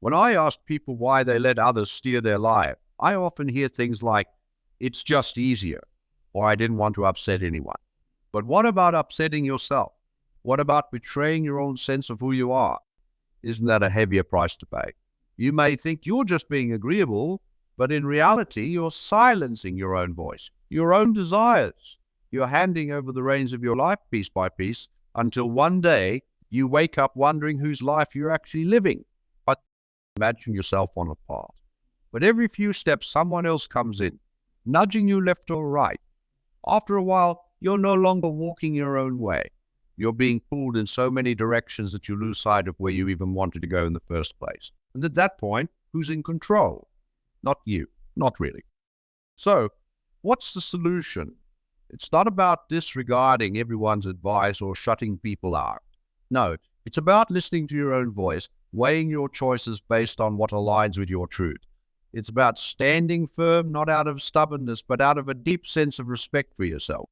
When I ask people why they let others steer their life, I often hear things like, it's just easier, or I didn't want to upset anyone. But what about upsetting yourself? What about betraying your own sense of who you are? Isn't that a heavier price to pay? You may think you're just being agreeable, but in reality, you're silencing your own voice, your own desires. You're handing over the reins of your life piece by piece until one day you wake up wondering whose life you're actually living. But imagine yourself on a path. But every few steps, someone else comes in, nudging you left or right. After a while, you're no longer walking your own way. You're being pulled in so many directions that you lose sight of where you even wanted to go in the first place. And at that point, who's in control? Not you. Not really. So, what's the solution? It's not about disregarding everyone's advice or shutting people out. No, it's about listening to your own voice, weighing your choices based on what aligns with your truth. It's about standing firm, not out of stubbornness, but out of a deep sense of respect for yourself.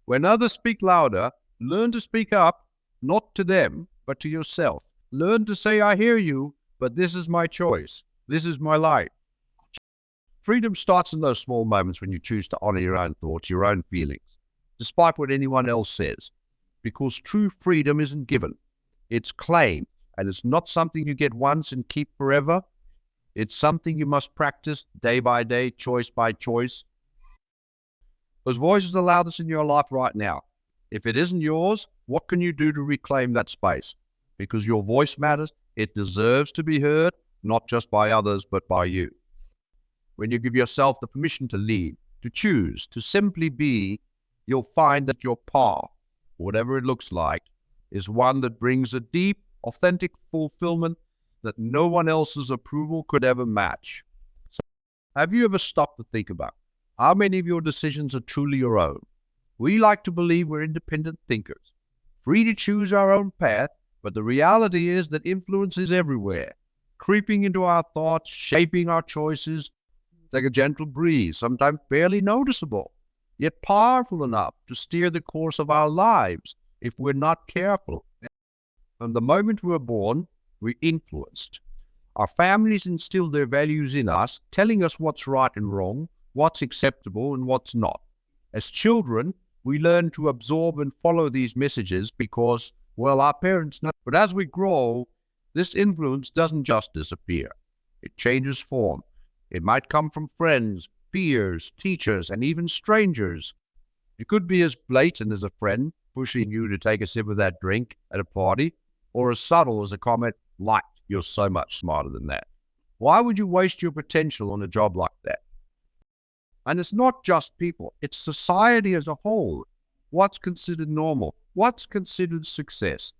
When others speak louder, learn to speak up, not to them, but to yourself. Learn to say, I hear you, but this is my choice. This is my life. Freedom starts in those small moments when you choose to honor your own thoughts, your own feelings, despite what anyone else says. Because true freedom isn't given. It's claimed, and it's not something you get once and keep forever. It's something you must practice day by day, choice by choice. Those voices are loudest in your life right now. If it isn't yours, what can you do to reclaim that space? Because your voice matters. It deserves to be heard, not just by others, but by you. When you give yourself the permission to lead, to choose, to simply be, you'll find that your path, whatever it looks like, is one that brings a deep, authentic fulfillment that no one else's approval could ever match. So, have you ever stopped to think about how many of your decisions are truly your own? We like to believe we're independent thinkers, free to choose our own path, but the reality is that influence is everywhere, creeping into our thoughts, shaping our choices, like a gentle breeze, sometimes barely noticeable, yet powerful enough to steer the course of our lives if we're not careful. From the moment we're born, we're influenced. Our families instill their values in us, telling us what's right and wrong, what's acceptable and what's not. As children, we learn to absorb and follow these messages because, well, our parents know. But as we grow, this influence doesn't just disappear. It changes form. It might come from friends, peers, teachers, and even strangers. It could be as blatant as a friend pushing you to take a sip of that drink at a party, or as subtle as a comment like, you're so much smarter than that. Why would you waste your potential on a job like that? And it's not just people, it's society as a whole. What's considered normal? What's considered success?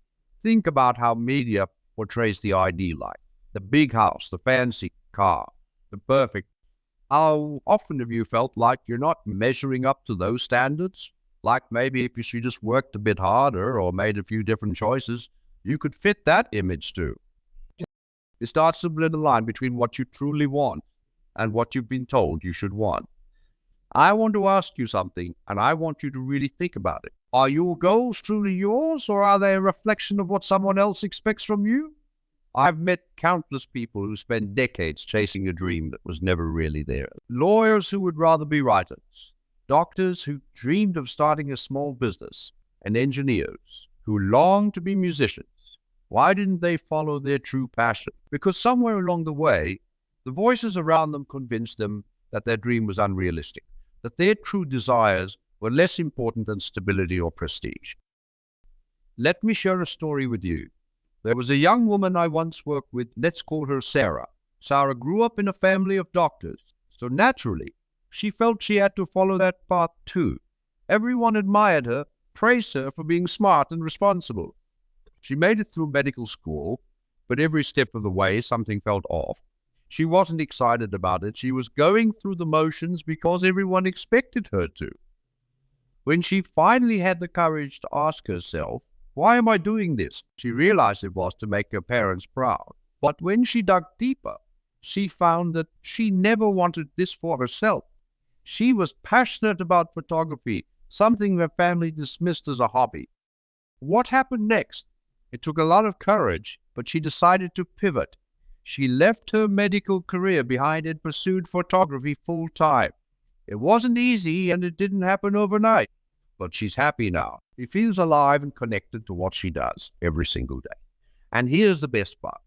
Think about how media portrays the ideal life. The big house, the fancy car, the perfect. How often have you felt like you're not measuring up to those standards? Like maybe if you just worked a bit harder or made a few different choices, you could fit that image too. It starts to blur the line between what you truly want and what you've been told you should want. I want to ask you something, and I want you to really think about it. Are your goals truly yours, or are they a reflection of what someone else expects from you? I've met countless people who spent decades chasing a dream that was never really theirs. Lawyers who would rather be writers, doctors who dreamed of starting a small business, and engineers who longed to be musicians. Why didn't they follow their true passion? Because somewhere along the way, the voices around them convinced them that their dream was unrealistic, that their true desires were less important than stability or prestige. Let me share a story with you. There was a young woman I once worked with, let's call her Sarah. Sarah grew up in a family of doctors, so naturally, she felt she had to follow that path too. Everyone admired her, praised her for being smart and responsible. She made it through medical school, but every step of the way something felt off. She wasn't excited about it. She was going through the motions because everyone expected her to. When she finally had the courage to ask herself, why am I doing this? She realized it was to make her parents proud. But when she dug deeper, she found that she never wanted this for herself. She was passionate about photography, something her family dismissed as a hobby. What happened next? It took a lot of courage, but she decided to pivot. She left her medical career behind and pursued photography full time. It wasn't easy and it didn't happen overnight, but she's happy now. She feels alive and connected to what she does every single day. And here's the best part.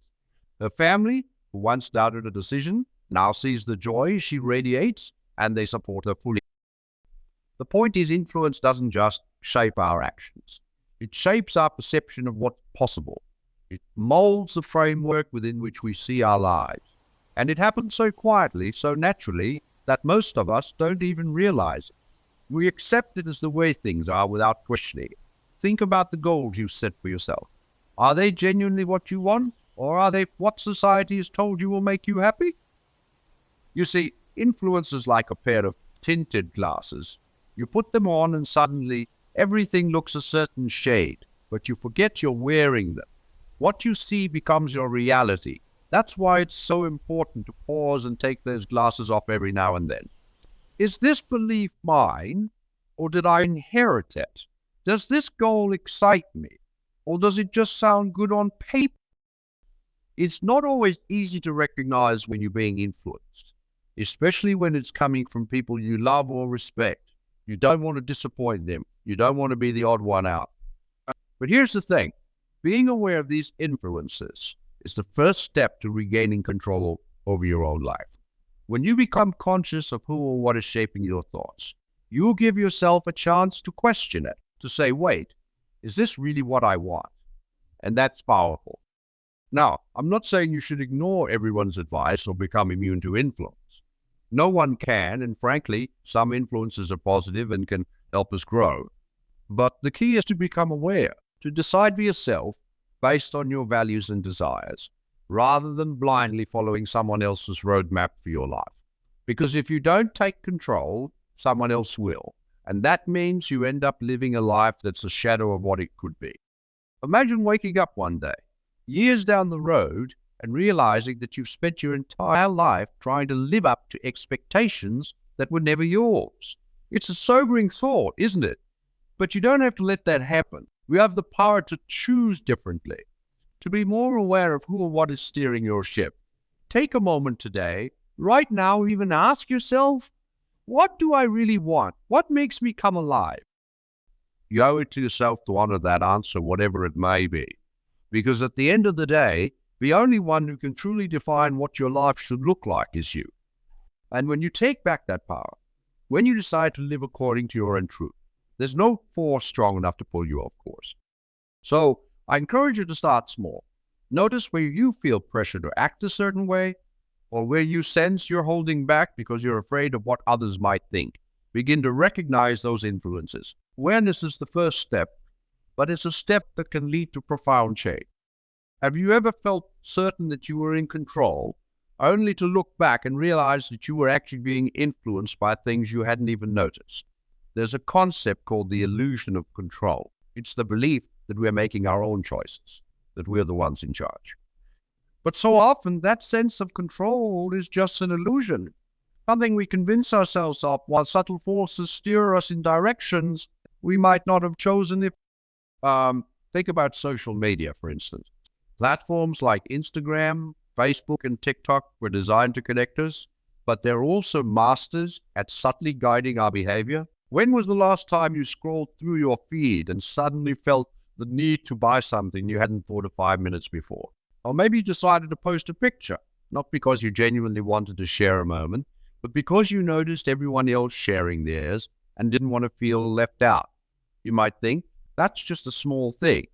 Her family, who once doubted her decision, now sees the joy she radiates and they support her fully. The point is, influence doesn't just shape our actions. It shapes our perception of what's possible. It molds the framework within which we see our lives. And it happens so quietly, so naturally, that most of us don't even realize it. We accept it as the way things are without questioning it. Think about the goals you've set for yourself. Are they genuinely what you want? Or are they what society has told you will make you happy? You see, influence is like a pair of tinted glasses. You put them on and suddenly everything looks a certain shade, but you forget you're wearing them. What you see becomes your reality. That's why it's so important to pause and take those glasses off every now and then. Is this belief mine, or did I inherit it? Does this goal excite me, or does it just sound good on paper? It's not always easy to recognize when you're being influenced, especially when it's coming from people you love or respect. You don't want to disappoint them. You don't want to be the odd one out. But here's the thing. Being aware of these influences is the first step to regaining control over your own life. When you become conscious of who or what is shaping your thoughts, you give yourself a chance to question it, to say, wait, is this really what I want? And that's powerful. Now, I'm not saying you should ignore everyone's advice or become immune to influence. No one can, and frankly, some influences are positive and can help us grow. But the key is to become aware, to decide for yourself based on your values and desires, rather than blindly following someone else's roadmap for your life. Because if you don't take control, someone else will. And that means you end up living a life that's a shadow of what it could be. Imagine waking up one day, years down the road, and realizing that you've spent your entire life trying to live up to expectations that were never yours. It's a sobering thought, isn't it? But you don't have to let that happen. We have the power to choose differently, to be more aware of who or what is steering your ship. Take a moment today, right now, even ask yourself, what do I really want? What makes me come alive? You owe it to yourself to honor that answer, whatever it may be. Because at the end of the day, the only one who can truly define what your life should look like is you. And when you take back that power, when you decide to live according to your own truth, there's no force strong enough to pull you off course. So I encourage you to start small. Notice where you feel pressure to act a certain way, or where you sense you're holding back because you're afraid of what others might think. Begin to recognize those influences. Awareness is the first step, but it's a step that can lead to profound change. Have you ever felt certain that you were in control, only to look back and realize that you were actually being influenced by things you hadn't even noticed? There's a concept called the illusion of control. It's the belief that we're making our own choices, that we're the ones in charge. But so often that sense of control is just an illusion, something we convince ourselves of while subtle forces steer us in directions we might not have chosen if. Think about social media, for instance. Platforms like Instagram, Facebook, and TikTok were designed to connect us, but they're also masters at subtly guiding our behavior. When was the last time you scrolled through your feed and suddenly felt the need to buy something you hadn't thought of 5 minutes before? Or maybe you decided to post a picture, not because you genuinely wanted to share a moment, but because you noticed everyone else sharing theirs and didn't want to feel left out. You might think, that's just a small thing.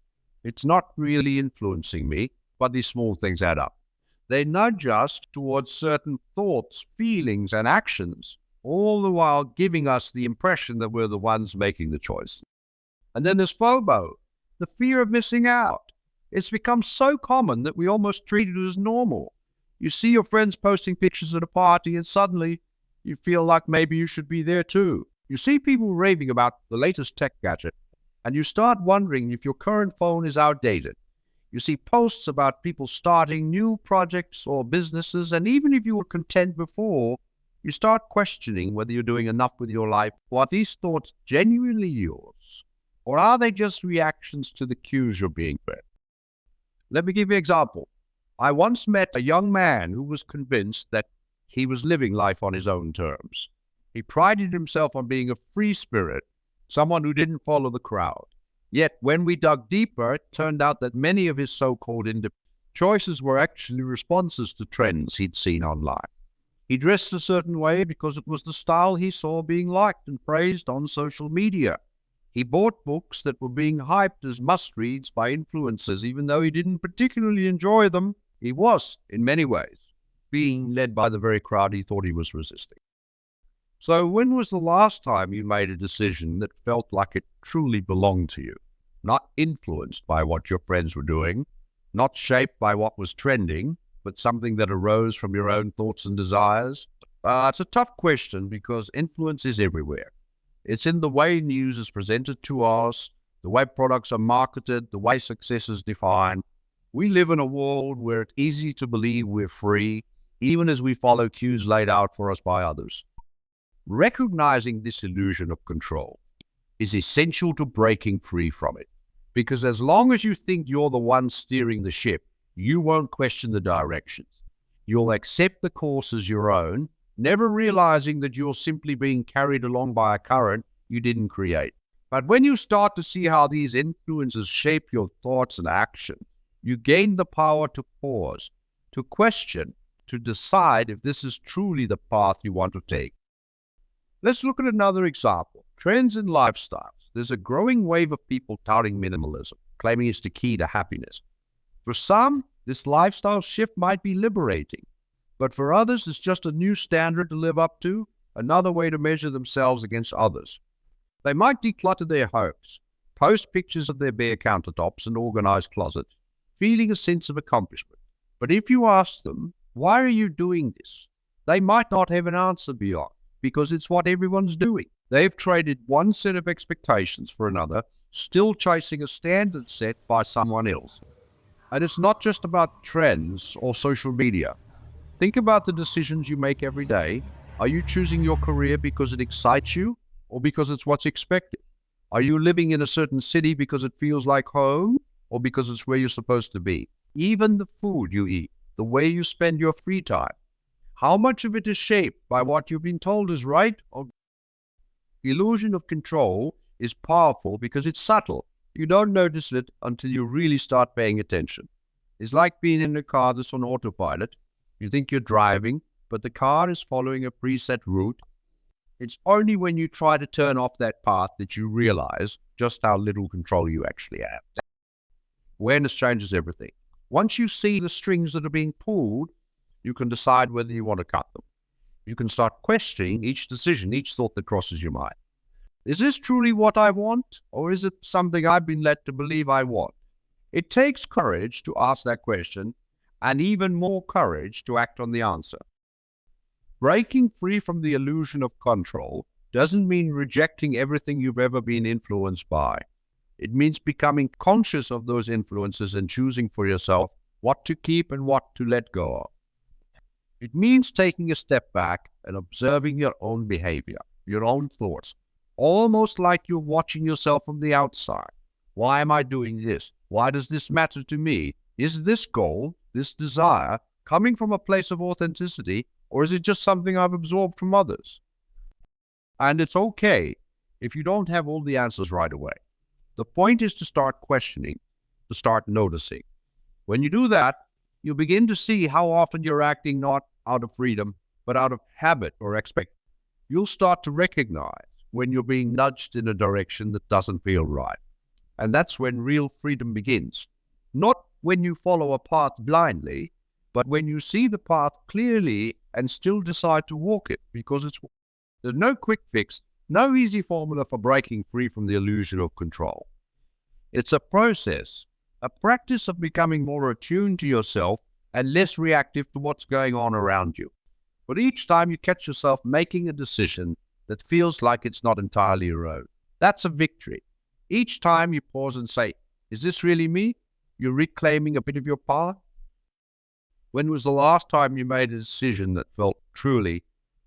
It's not really influencing me, but these small things add up. They nudge us towards certain thoughts, feelings, and actions, all the while giving us the impression that we're the ones making the choice. And then there's FOMO, the fear of missing out. It's become so common that we almost treat it as normal. You see your friends posting pictures at a party and suddenly you feel like maybe you should be there too. You see people raving about the latest tech gadget and you start wondering if your current phone is outdated. You see posts about people starting new projects or businesses, and even if you were content before, you start questioning whether you're doing enough with your life. Or are these thoughts genuinely yours? Or are they just reactions to the cues you're being fed? Let me give you an example. I once met a young man who was convinced that he was living life on his own terms. He prided himself on being a free spirit, someone who didn't follow the crowd. Yet, when we dug deeper, it turned out that many of his so-called independent choices were actually responses to trends he'd seen online. He dressed a certain way because it was the style he saw being liked and praised on social media. He bought books that were being hyped as must-reads by influencers, even though he didn't particularly enjoy them. He was, in many ways, being led by the very crowd he thought he was resisting. So when was the last time you made a decision that felt like it truly belonged to you? Not influenced by what your friends were doing, not shaped by what was trending, but something that arose from your own thoughts and desires? It's a tough question because influence is everywhere. It's in the way news is presented to us, the way products are marketed, the way success is defined. We live in a world where it's easy to believe we're free, even as we follow cues laid out for us by others. Recognizing this illusion of control is essential to breaking free from it. Because as long as you think you're the one steering the ship, you won't question the directions. You'll accept the course as your own, never realizing that you're simply being carried along by a current you didn't create. But when you start to see how these influences shape your thoughts and actions, you gain the power to pause, to question, to decide if this is truly the path you want to take. Let's look at another example. Trends in lifestyles. There's a growing wave of people touting minimalism, claiming it's the key to happiness. For some, this lifestyle shift might be liberating, but for others, it's just a new standard to live up to, another way to measure themselves against others. They might declutter their homes, post pictures of their bare countertops and organized closets, feeling a sense of accomplishment. But if you ask them, why are you doing this? They might not have an answer beyond, because it's what everyone's doing. They've traded one set of expectations for another, still chasing a standard set by someone else. And it's not just about trends or social media. Think about the decisions you make every day. Are you choosing your career because it excites you or because it's what's expected? Are you living in a certain city because it feels like home or because it's where you're supposed to be? Even the food you eat, the way you spend your free time, how much of it is shaped by what you've been told is right or wrong? The illusion of control is powerful because it's subtle. You don't notice it until you really start paying attention. It's like being in a car that's on autopilot. You think you're driving, but the car is following a preset route. It's only when you try to turn off that path that you realize just how little control you actually have. Awareness changes everything. Once you see the strings that are being pulled, you can decide whether you want to cut them. You can start questioning each decision, each thought that crosses your mind. Is this truly what I want, or is it something I've been led to believe I want? It takes courage to ask that question, and even more courage to act on the answer. Breaking free from the illusion of control doesn't mean rejecting everything you've ever been influenced by. It means becoming conscious of those influences and choosing for yourself what to keep and what to let go of. It means taking a step back and observing your own behavior, your own thoughts, almost like you're watching yourself from the outside. Why am I doing this? Why does this matter to me? Is this goal, this desire, coming from a place of authenticity, or is it just something I've absorbed from others? And it's okay if you don't have all the answers right away. The point is to start questioning, to start noticing. When you do that, you begin to see how often you're acting not out of freedom, but out of habit or expectation. You'll start to recognize when you're being nudged in a direction that doesn't feel right. And that's when real freedom begins. Not when you follow a path blindly, but when you see the path clearly and still decide to walk it, because there's no quick fix, no easy formula for breaking free from the illusion of control. It's a process, a practice of becoming more attuned to yourself and less reactive to what's going on around you. But each time you catch yourself making a decision that feels like it's not entirely your own, that's a victory. Each time you pause and say, is this really me? You're reclaiming a bit of your power. When was the last time you made a decision that felt truly,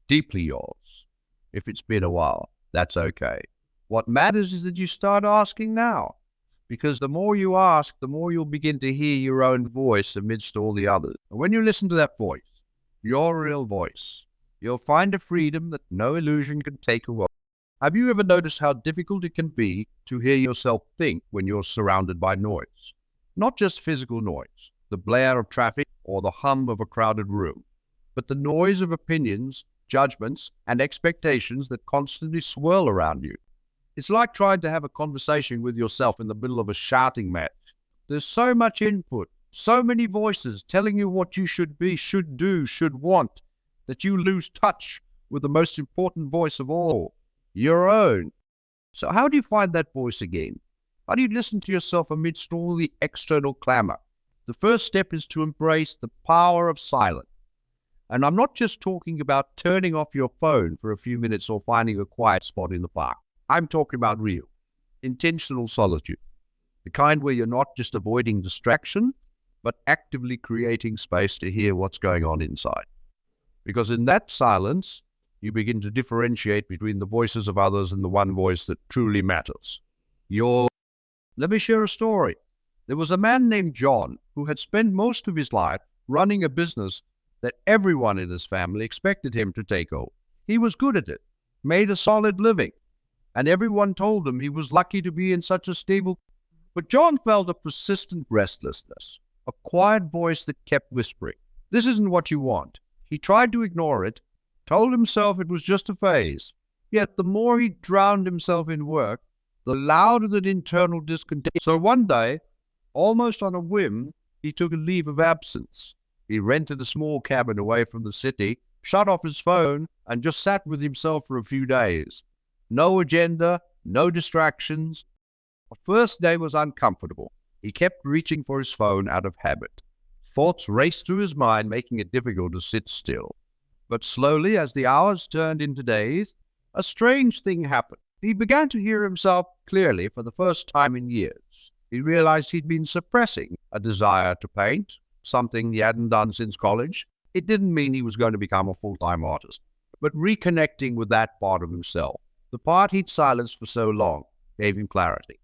deeply yours? If it's been a while, that's okay. What matters is that you start asking now, Because the more you ask, the more you'll begin to hear your own voice amidst all the others. And when you listen to that voice, your real voice, you'll find a freedom that no illusion can take away. Have you ever noticed how difficult it can be to hear yourself think when you're surrounded by noise? Not just physical noise, the blare of traffic or the hum of a crowded room, but the noise of opinions, judgments, and expectations that constantly swirl around you. It's like trying to have a conversation with yourself in the middle of a shouting match. There's so much input, so many voices telling you what you should be, should do, should want, that you lose touch with the most important voice of all, your own. So how do you find that voice again? How do you listen to yourself amidst all the external clamor? The first step is to embrace the power of silence. And I'm not just talking about turning off your phone for a few minutes or finding a quiet spot in the park. I'm talking about real, intentional solitude, the kind where you're not just avoiding distraction, but actively creating space to hear what's going on inside. Because in that silence, you begin to differentiate between the voices of others and the one voice that truly matters. Let me share a story. There was a man named John who had spent most of his life running a business that everyone in his family expected him to take over. He was good at it, made a solid living, and everyone told him he was lucky to be in such a stable. But John felt a persistent restlessness, a quiet voice that kept whispering, "This isn't what you want." He tried to ignore it, told himself it was just a phase. Yet the more he drowned himself in work, the louder that internal discontent. So one day, almost on a whim, he took a leave of absence. He rented a small cabin away from the city, shut off his phone, and just sat with himself for a few days. No agenda, no distractions. The first day was uncomfortable. He kept reaching for his phone out of habit. Thoughts raced through his mind, making it difficult to sit still. But slowly, as the hours turned into days, a strange thing happened. He began to hear himself clearly for the first time in years. He realized he'd been suppressing a desire to paint, something he hadn't done since college. It didn't mean he was going to become a full-time artist, but reconnecting with that part of himself. The part he'd silenced for so long gave him clarity.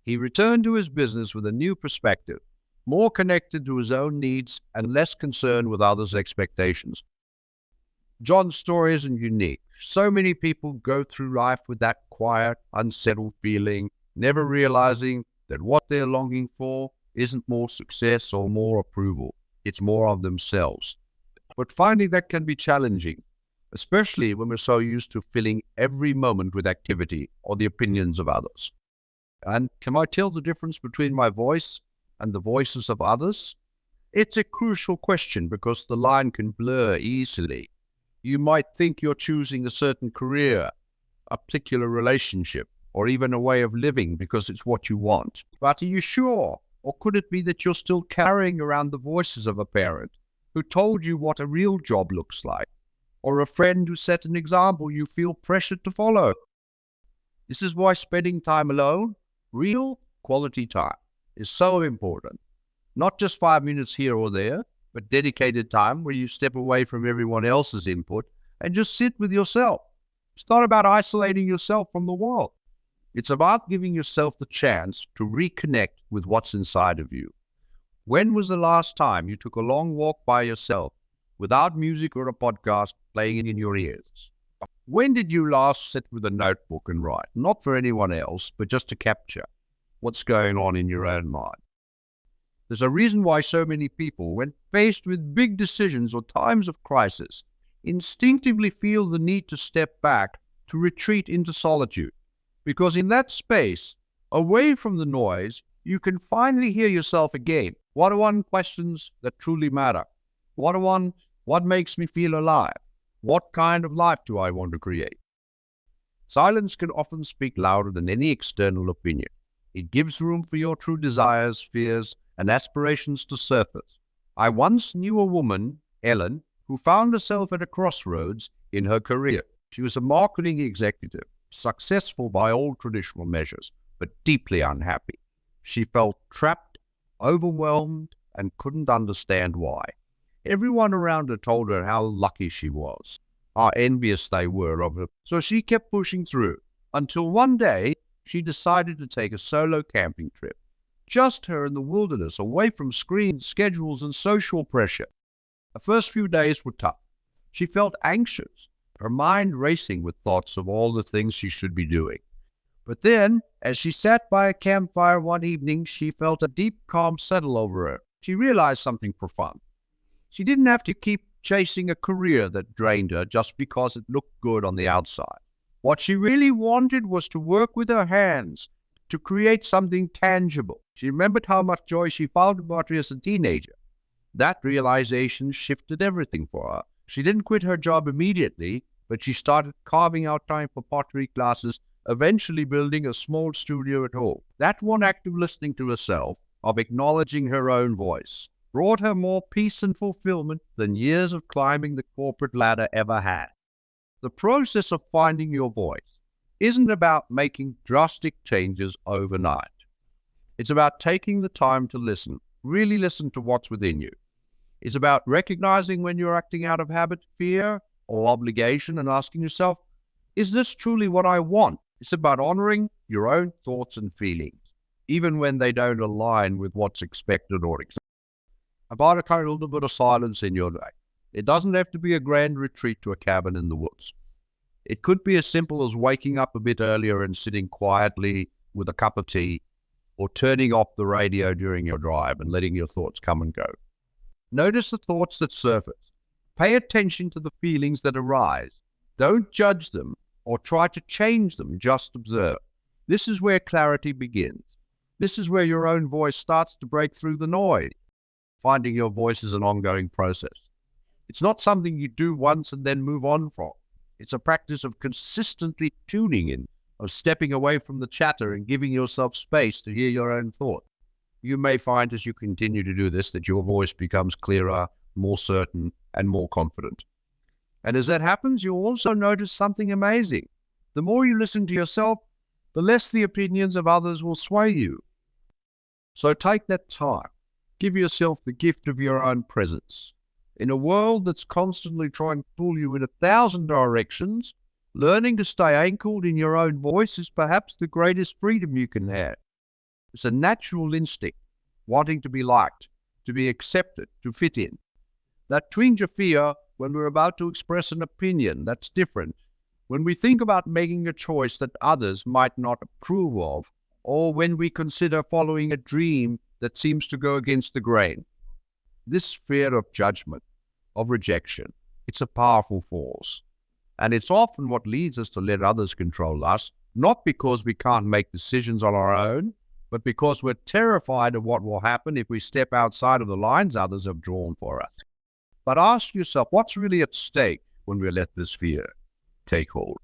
He returned to his business with a new perspective, more connected to his own needs and less concerned with others' expectations. John's story isn't unique. So many people go through life with that quiet, unsettled feeling, never realizing that what they're longing for isn't more success or more approval. It's more of themselves. But finding that can be challenging, especially when we're so used to filling every moment with activity or the opinions of others. And can I tell the difference between my voice and the voices of others? It's a crucial question because the line can blur easily. You might think you're choosing a certain career, a particular relationship, or even a way of living because it's what you want. But are you sure? Or could it be that you're still carrying around the voices of a parent who told you what a real job looks like, or a friend who set an example you feel pressured to follow? This is why spending time alone, real quality time, is so important. Not just 5 minutes here or there, but dedicated time where you step away from everyone else's input and just sit with yourself. It's not about isolating yourself from the world. It's about giving yourself the chance to reconnect with what's inside of you. When was the last time you took a long walk by yourself without music or a podcast playing in your ears? When did you last sit with a notebook and write? Not for anyone else, but just to capture what's going on in your own mind. There's a reason why so many people, when faced with big decisions or times of crisis, instinctively feel the need to step back, to retreat into solitude. Because in that space, away from the noise, you can finally hear yourself again. What are one questions that truly matter? What makes me feel alive? What kind of life do I want to create? Silence can often speak louder than any external opinion. It gives room for your true desires, fears, and aspirations to surface. I once knew a woman, Ellen, who found herself at a crossroads in her career. She was a marketing executive, successful by all traditional measures, but deeply unhappy. She felt trapped, overwhelmed, and couldn't understand why. Everyone around her told her how lucky she was, how envious they were of her. So she kept pushing through, until one day she decided to take a solo camping trip. just her in the wilderness, away from screens, schedules, and social pressure. The first few days were tough. She felt anxious, her mind racing with thoughts of all the things she should be doing. But then, as she sat by a campfire one evening, she felt a deep calm settle over her. She realized something profound. She didn't have to keep chasing a career that drained her just because it looked good on the outside. What she really wanted was to work with her hands, to create something tangible. She remembered how much joy she found in pottery as a teenager. That realization shifted everything for her. She didn't quit her job immediately, but she started carving out time for pottery classes, eventually building a small studio at home. That one act of listening to herself, of acknowledging her own voice, brought her more peace and fulfillment than years of climbing the corporate ladder ever had. The process of finding your voice isn't about making drastic changes overnight. It's about taking the time to listen, really listen to what's within you. It's about recognizing when you're acting out of habit, fear, or obligation and asking yourself, is this truly what I want? It's about honoring your own thoughts and feelings, even when they don't align with what's expected or accepted. About a kind of little bit of silence in your day. It doesn't have to be a grand retreat to a cabin in the woods. It could be as simple as waking up a bit earlier and sitting quietly with a cup of tea, or turning off the radio during your drive and letting your thoughts come and go. Notice the thoughts that surface. Pay attention to the feelings that arise. Don't judge them or try to change them, just observe. This is where clarity begins. This is where your own voice starts to break through the noise. Finding your voice is an ongoing process. It's not something you do once and then move on from. It's a practice of consistently tuning in, of stepping away from the chatter and giving yourself space to hear your own thoughts. You may find as you continue to do this that your voice becomes clearer, more certain, and more confident. And as that happens, you'll also notice something amazing. The more you listen to yourself, the less the opinions of others will sway you. So take that time. Give yourself the gift of your own presence. In a world that's constantly trying to pull you in 1,000 directions, learning to stay anchored in your own voice is perhaps the greatest freedom you can have. It's a natural instinct, wanting to be liked, to be accepted, to fit in. That twinge of fear when we're about to express an opinion, that's different. When we think about making a choice that others might not approve of, or when we consider following a dream that seems to go against the grain. This fear of judgment, of rejection, it's a powerful force. And it's often what leads us to let others control us, not because we can't make decisions on our own, but because we're terrified of what will happen if we step outside of the lines others have drawn for us. But ask yourself, what's really at stake when we let this fear take hold?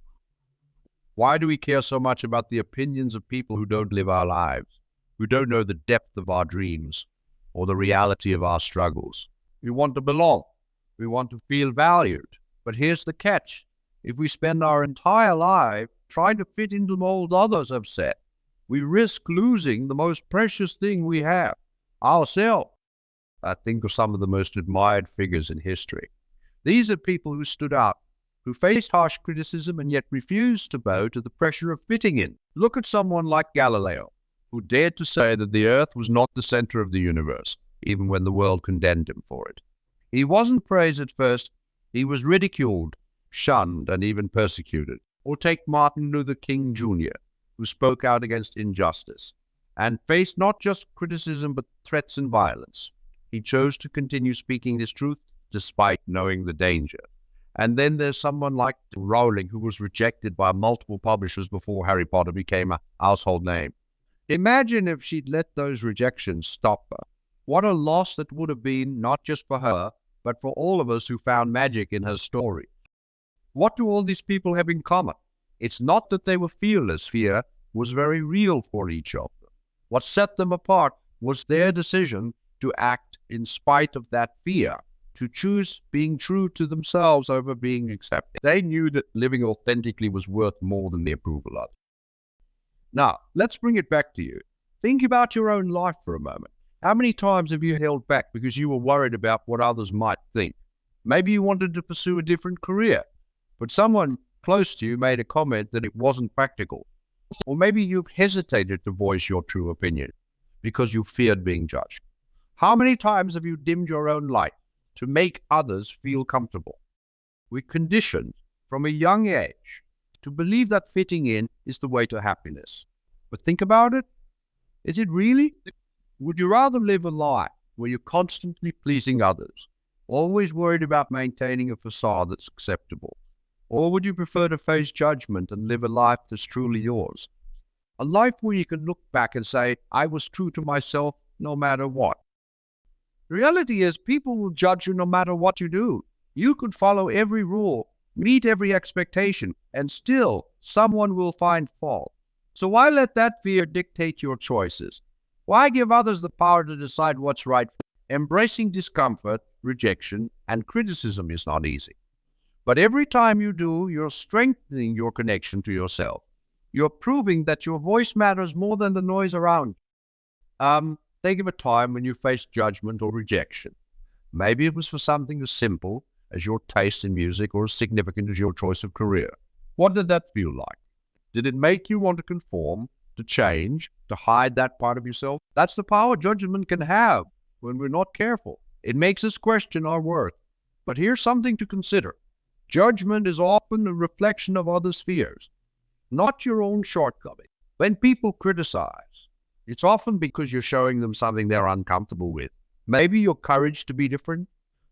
Why do we care so much about the opinions of people who don't live our lives, who don't know the depth of our dreams or the reality of our struggles? We want to belong. We want to feel valued. But here's the catch. If we spend our entire life trying to fit into the mold others have set, we risk losing the most precious thing we have, ourselves. I think of some of the most admired figures in history. These are people who stood out, who faced harsh criticism and yet refused to bow to the pressure of fitting in. Look at someone like Galileo, who dared to say that the earth was not the center of the universe, even when the world condemned him for it. He wasn't praised at first. He was ridiculed, shunned, and even persecuted. Or take Martin Luther King Jr., who spoke out against injustice and faced not just criticism but threats and violence. He chose to continue speaking his truth despite knowing the danger. And then there's someone like Rowling, who was rejected by multiple publishers before Harry Potter became a household name. Imagine if she'd let those rejections stop her. What a loss that would have been, not just for her, but for all of us who found magic in her story. What do all these people have in common? It's not that they were fearless. Fear was very real for each of them. What set them apart was their decision to act in spite of that fear, to choose being true to themselves over being accepted. They knew that living authentically was worth more than the approval of others. Now, let's bring it back to you. Think about your own life for a moment. How many times have you held back because you were worried about what others might think? Maybe you wanted to pursue a different career, but someone close to you made a comment that it wasn't practical. Or maybe you've hesitated to voice your true opinion because you feared being judged? How many times have you dimmed your own light to make others feel comfortable? We're conditioned from a young age to believe that fitting in is the way to happiness. But think about it. Is it really? Would you rather live a life where you're constantly pleasing others, always worried about maintaining a facade that's acceptable? Or would you prefer to face judgment and live a life that's truly yours? A life where you can look back and say, I was true to myself no matter what. The reality is, people will judge you no matter what you do. You could follow every rule, meet every expectation, and still someone will find fault. So why let that fear dictate your choices? Why give others the power to decide what's right? Embracing discomfort, rejection, and criticism is not easy. But every time you do, you're strengthening your connection to yourself. You're proving that your voice matters more than the noise around you. Think of a time when you faced judgment or rejection. Maybe it was for something as simple as your taste in music or as significant as your choice of career. What did that feel like? Did it make you want to conform, to change, to hide that part of yourself? That's the power judgment can have when we're not careful. It makes us question our worth. But here's something to consider. Judgment is often a reflection of others' fears, not your own shortcomings. When people criticize, it's often because you're showing them something they're uncomfortable with. Maybe your courage to be different,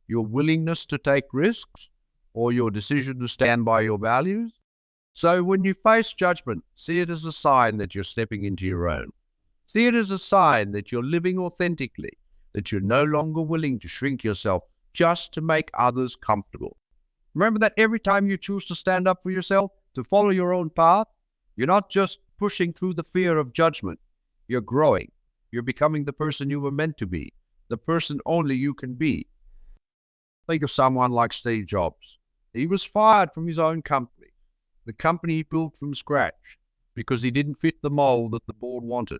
your willingness to take risks, or your decision to stand by your values. So when you face judgment, see it as a sign that you're stepping into your own. See it as a sign that you're living authentically, that you're no longer willing to shrink yourself just to make others comfortable. Remember that every time you choose to stand up for yourself, to follow your own path, you're not just pushing through the fear of judgment. You're growing. You're becoming the person you were meant to be, the person only you can be. Think of someone like Steve Jobs. He was fired from his own company, the company he built from scratch, because he didn't fit the mold that the board wanted.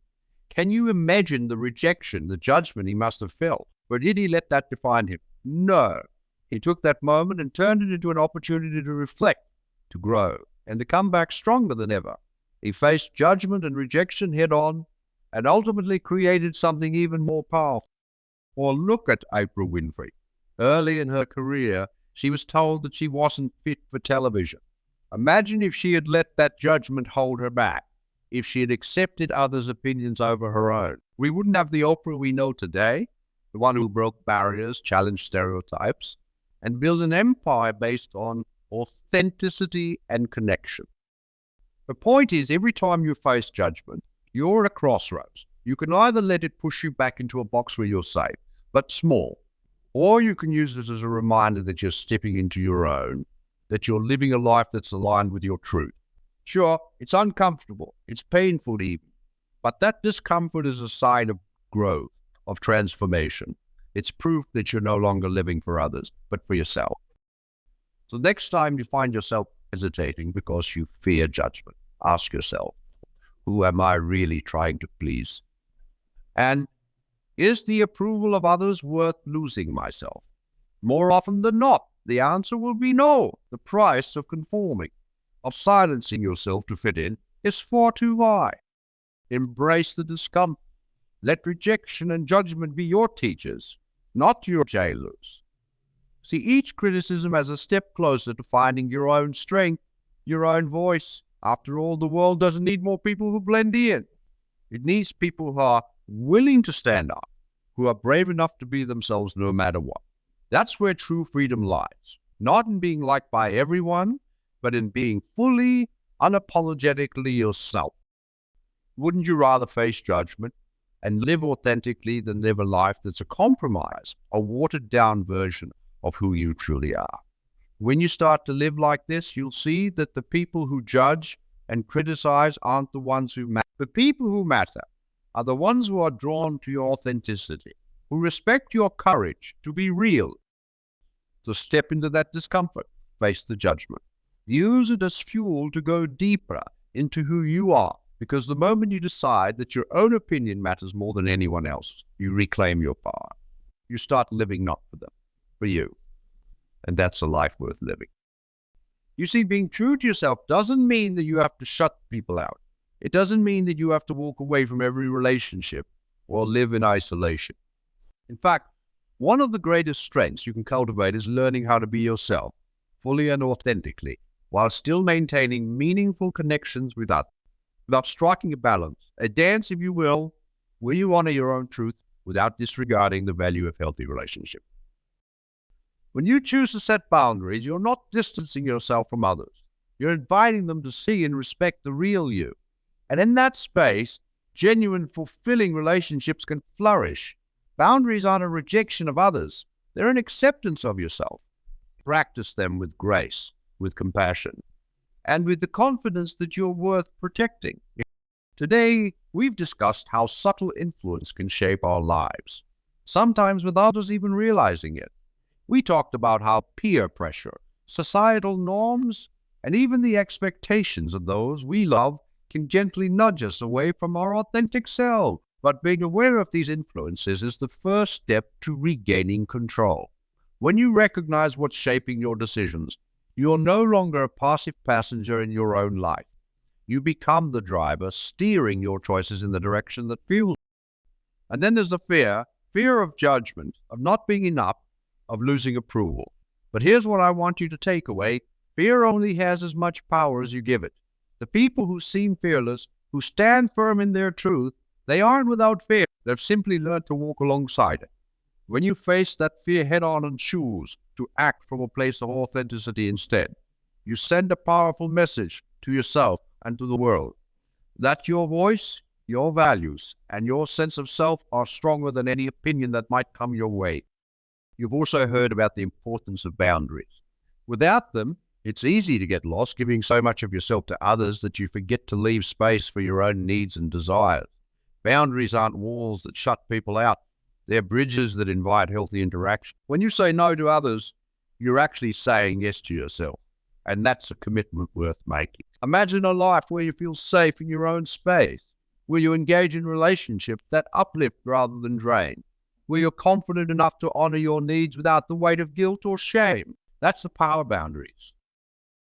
Can you imagine the rejection, the judgment he must have felt? Or did he let that define him? No. He took that moment and turned it into an opportunity to reflect, to grow, and to come back stronger than ever. He faced judgment and rejection head on, and ultimately created something even more powerful. Or look at Oprah Winfrey. Early in her career, she was told that she wasn't fit for television. Imagine if she had let that judgment hold her back, if she had accepted others' opinions over her own. We wouldn't have the Oprah we know today, the one who broke barriers, challenged stereotypes, and built an empire based on authenticity and connection. The point is, every time you face judgment, you're at a crossroads. You can either let it push you back into a box where you're safe, but small, or you can use it as a reminder that you're stepping into your own, that you're living a life that's aligned with your truth. Sure, it's uncomfortable, it's painful even, but that discomfort is a sign of growth, of transformation. It's proof that you're no longer living for others, but for yourself. So next time you find yourself hesitating because you fear judgment, ask yourself, who am I really trying to please? And is the approval of others worth losing myself? More often than not, the answer will be no. The price of conforming, of silencing yourself to fit in, is far too high. Embrace the discomfort. Let rejection and judgment be your teachers, not your jailers. See each criticism as a step closer to finding your own strength, your own voice. After all, the world doesn't need more people who blend in. It needs people who are willing to stand up, who are brave enough to be themselves no matter what. That's where true freedom lies. Not in being liked by everyone, but in being fully, unapologetically yourself. Wouldn't you rather face judgment and live authentically than live a life that's a compromise, a watered-down version of who you truly are? When you start to live like this, you'll see that the people who judge and criticize aren't the ones who matter. The people who matter are the ones who are drawn to your authenticity, who respect your courage to be real, to step into that discomfort, face the judgment. Use it as fuel to go deeper into who you are, because the moment you decide that your own opinion matters more than anyone else, you reclaim your power. You start living not for them, for you. And that's a life worth living. You see, being true to yourself doesn't mean that you have to shut people out. It doesn't mean that you have to walk away from every relationship or live in isolation. In fact, one of the greatest strengths you can cultivate is learning how to be yourself, fully and authentically, while still maintaining meaningful connections with others. About striking a balance, a dance, if you will, where you honor your own truth without disregarding the value of healthy relationship. When you choose to set boundaries, you're not distancing yourself from others. You're inviting them to see and respect the real you. And in that space, genuine, fulfilling relationships can flourish. Boundaries aren't a rejection of others. They're an acceptance of yourself. Practice them with grace, with compassion, and with the confidence that you're worth protecting. Today, we've discussed how subtle influence can shape our lives, sometimes without us even realizing it. We talked about how peer pressure, societal norms, and even the expectations of those we love can gently nudge us away from our authentic self. But being aware of these influences is the first step to regaining control. When you recognize what's shaping your decisions, you're no longer a passive passenger in your own life. You become the driver, steering your choices in the direction that feels. And then there's the fear of judgment, of not being enough, of losing approval. But here's what I want you to take away. Fear only has as much power as you give it. The people who seem fearless, who stand firm in their truth, they aren't without fear. They've simply learned to walk alongside it. When you face that fear head-on and choose to act from a place of authenticity instead, you send a powerful message to yourself and to the world that your voice, your values, and your sense of self are stronger than any opinion that might come your way. You've also heard about the importance of boundaries. Without them, it's easy to get lost, giving so much of yourself to others that you forget to leave space for your own needs and desires. Boundaries aren't walls that shut people out. They're bridges that invite healthy interaction. When you say no to others, you're actually saying yes to yourself. And that's a commitment worth making. Imagine a life where you feel safe in your own space, where you engage in relationships that uplift rather than drain, where you're confident enough to honor your needs without the weight of guilt or shame. That's the power of boundaries.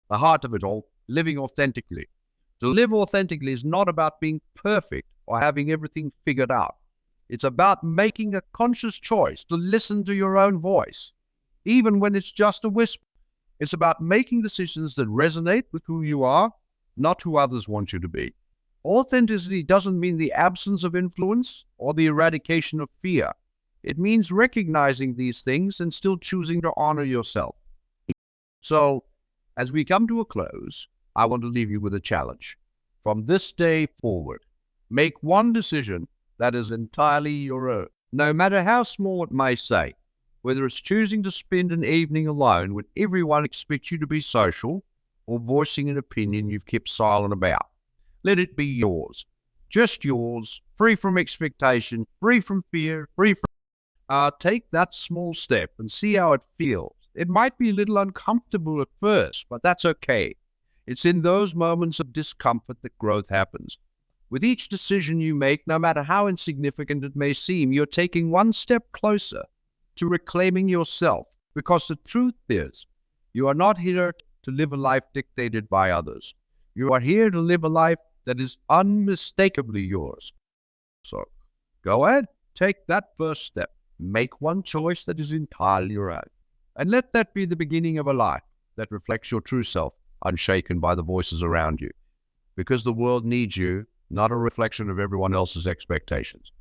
The heart of it all, living authentically. To live authentically is not about being perfect or having everything figured out. It's about making a conscious choice to listen to your own voice, even when it's just a whisper. It's about making decisions that resonate with who you are, not who others want you to be. Authenticity doesn't mean the absence of influence or the eradication of fear. It means recognizing these things and still choosing to honor yourself. So, as we come to a close, I want to leave you with a challenge. From this day forward, make one decision that is entirely your own, no matter how small it may say. Whether it's choosing to spend an evening alone when everyone expects you to be social, or voicing an opinion you've kept silent about. Let it be yours. Just yours, free from expectation, free from fear, free from... Take that small step and see how it feels. It might be a little uncomfortable at first, but that's okay. It's in those moments of discomfort that growth happens. With each decision you make, no matter how insignificant it may seem, you're taking one step closer to reclaiming yourself, because the truth is, you are not here to live a life dictated by others. You are here to live a life that is unmistakably yours. So, go ahead, take that first step. Make one choice that is entirely your own. And let that be the beginning of a life that reflects your true self, unshaken by the voices around you. Because the world needs you, not a reflection of everyone else's expectations.